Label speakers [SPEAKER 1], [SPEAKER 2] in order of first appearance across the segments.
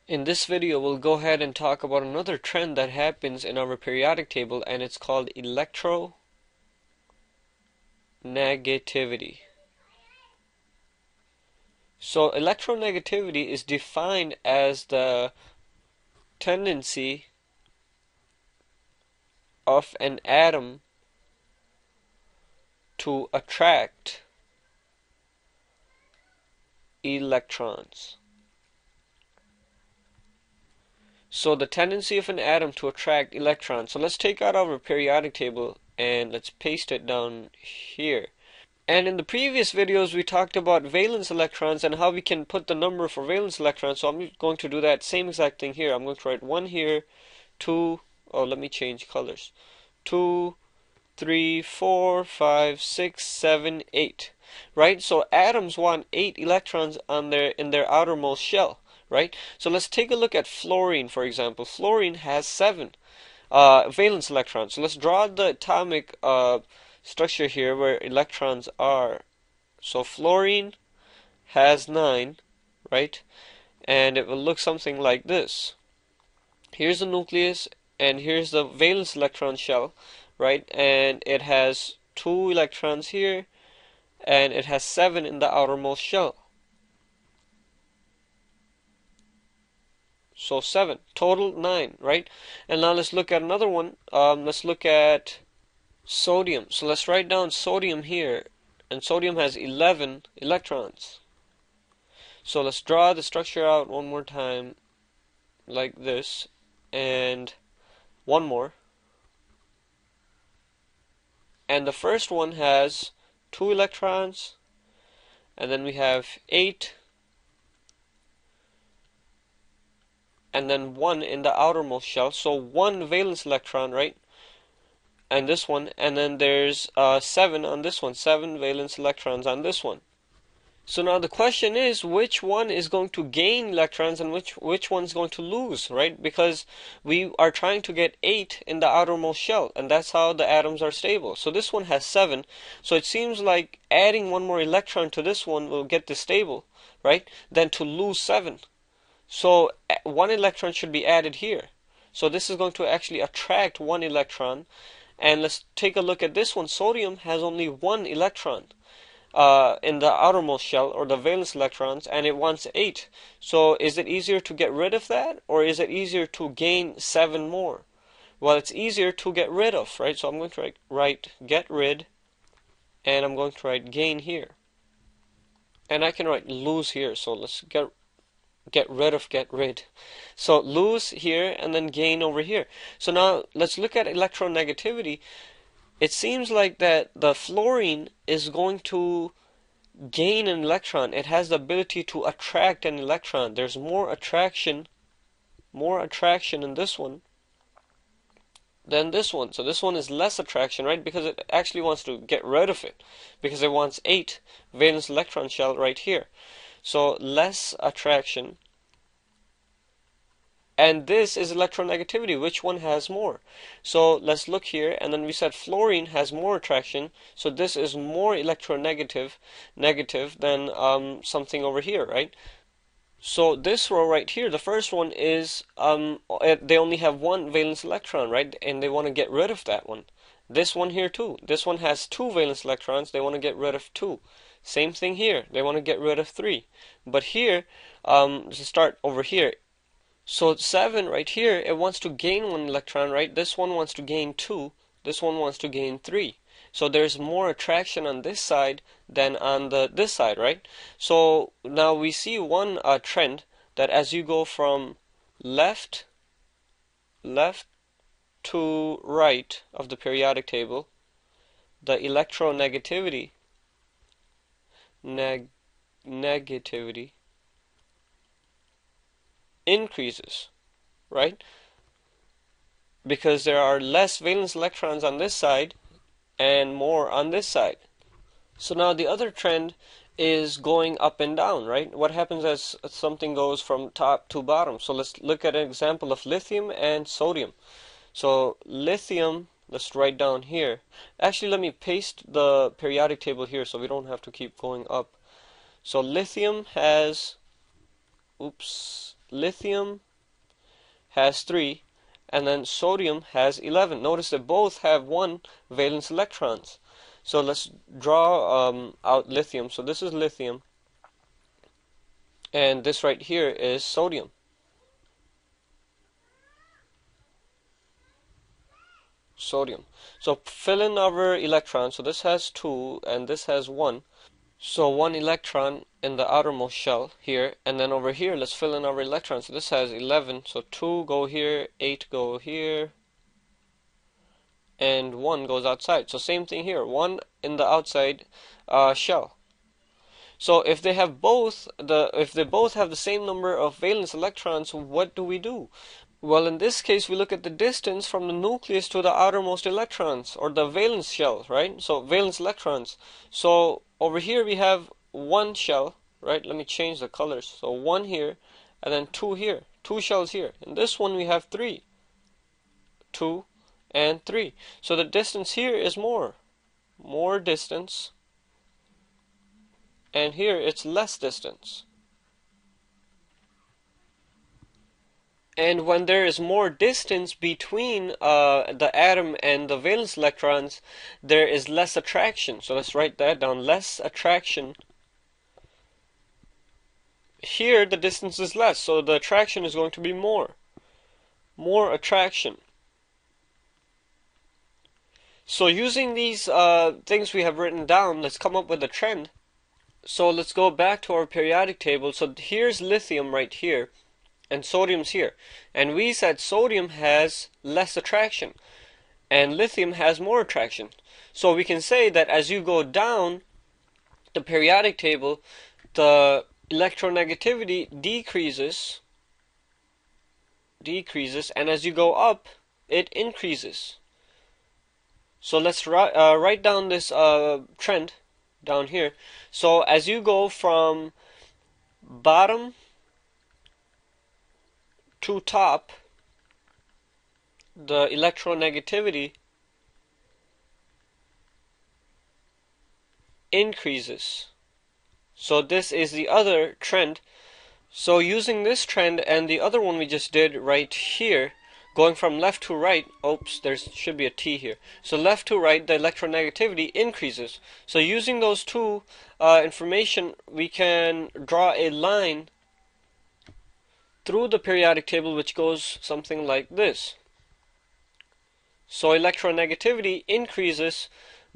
[SPEAKER 1] In this video, we'll go ahead and talk about another trend that happens in our periodic table, and it's called electronegativity. So electronegativity is defined as the tendency of an atom to attract electrons. So the tendency of an atom to attract electrons. So let's take out our periodic table and let's paste it down here. And in the previous videos we talked about valence electrons and how we can put the number for valence electrons. So I'm going to do that same exact thing here. I'm going to write 1 here, 2, oh let me change colors. 2, 3, 4, 5, 6, 7, 8. Right? So atoms want 8 electrons on in their outermost shell. Right? So let's take a look at fluorine, for example. Fluorine has 7 valence electrons. So let's draw the atomic structure here where electrons are. So fluorine has 9, right? And it will look something like this. Here's the nucleus and here's the valence electron shell, right? And it has 2 electrons here and it has 7 in the outermost shell. So 7, total 9, right? And now let's look at another one. Let's look at sodium. So let's write down sodium here, and sodium has 11 electrons. So let's draw the structure out one more time like this, and one more. And the first one has 2 electrons, and then we have 8, and then 1 in the outermost shell. So 1 valence electron, right? And this one, and then there's 7 on this one, 7 valence electrons on this one. So now the question is, which one is going to gain electrons and which one's going to lose, right? Because we are trying to get 8 in the outermost shell, and that's how the atoms are stable. So this one has 7, so it seems like adding one more electron to this one will get this stable, right? Then to lose 7. So 1 electron should be added here. So this is going to actually attract 1 electron. And let's take a look at this one. Sodium has only 1 electron in the outermost shell, or the valence electrons, and it wants 8. So is it easier to get rid of that, or is it easier to gain 7 more? Well, it's easier to get rid of, right? So I'm going to write get rid, and I'm going to write gain here. And I can write lose here, so let's get rid of get rid. So lose here and then gain over here. So now let's look at electronegativity. It seems like that the fluorine is going to gain an electron. It has the ability to attract an electron. There's more attraction in this one than this one. So this one is less attraction, right? Because it actually wants to get rid of it, because it wants 8 valence electron shell right here. So less attraction. And this is electronegativity. Which one has more? So let's look here, and then we said fluorine has more attraction, so this is more negative than something over here, right? So this row right here, the first one is they only have 1 valence electron, right? And they want to get rid of that one. This one here too. This one has 2 valence electrons. They want to get rid of 2. Same thing here. They want to get rid of 3. But here, let's start over here. So 7 right here, it wants to gain 1 electron, right? This one wants to gain 2. This one wants to gain 3. So there's more attraction on this side than on this side, right? So now we see one trend, that as you go from left to right of the periodic table, the electronegativity negativity increases, right? Because there are less valence electrons on this side and more on this side. So now the other trend is going up and down, right? What happens as something goes from top to bottom? So let's look at an example of lithium and sodium. So lithium, let's write down here. Actually, let me paste the periodic table here so we don't have to keep going up. So lithium has lithium has 3, and then sodium has 11. Notice they both have 1 valence electrons. So let's draw out lithium. So this is lithium, and this right here is sodium. So fill in our electrons. So this has 2 and this has 1. So 1 electron in the outermost shell here, and then over here let's fill in our electrons. So this has 11. So 2 go here, 8 go here, and 1 goes outside. So same thing here, 1 in the outside shell. So if they both have the same number of valence electrons, what do we do? Well, in this case, we look at the distance from the nucleus to the outermost electrons, or the valence shell, right? So valence electrons. So over here we have 1 shell, right? Let me change the colors. So 1 here, and then 2 here. 2 shells here. In this one we have 3. 2 and 3. So the distance here is more distance, and here it's less distance. And when there is more distance between the atom and the valence electrons, there is less attraction. So let's write that down, less attraction. Here the distance is less, so the attraction is going to be more attraction. So using these things we have written down, let's come up with a trend. So let's go back to our periodic table. So here's lithium right here, and sodium's here, and we said sodium has less attraction and lithium has more attraction. So we can say that as you go down the periodic table, the electronegativity decreases, and as you go up, it increases. So let's write down this trend down here. So as you go from bottom to top, the electronegativity increases. So this is the other trend. So using this trend and the other one we just did right here, going from left to right, oops, there should be a T here. So left to right, the electronegativity increases. So using those two information, we can draw a line through the periodic table which goes something like this. So electronegativity increases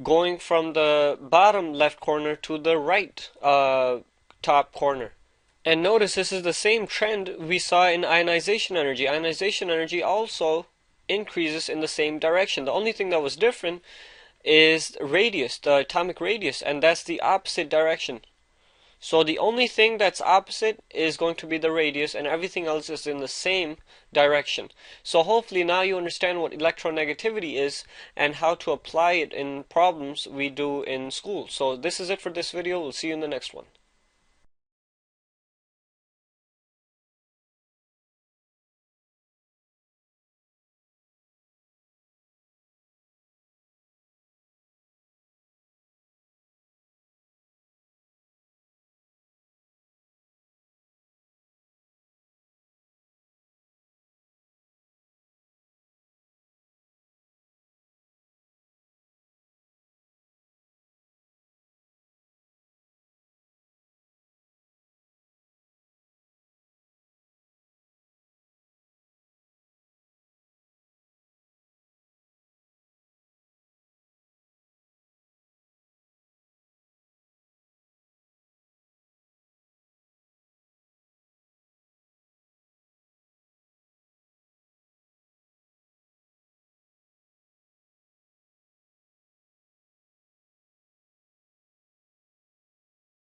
[SPEAKER 1] going from the bottom left corner to the right top corner. And notice this is the same trend we saw in ionization energy. Ionization energy also increases in the same direction. The only thing that was different is radius, the atomic radius, and that's the opposite direction. So the only thing that's opposite is going to be the radius, and everything else is in the same direction. So hopefully now you understand what electronegativity is and how to apply it in problems we do in school. So this is it for this video. We'll see you in the next one.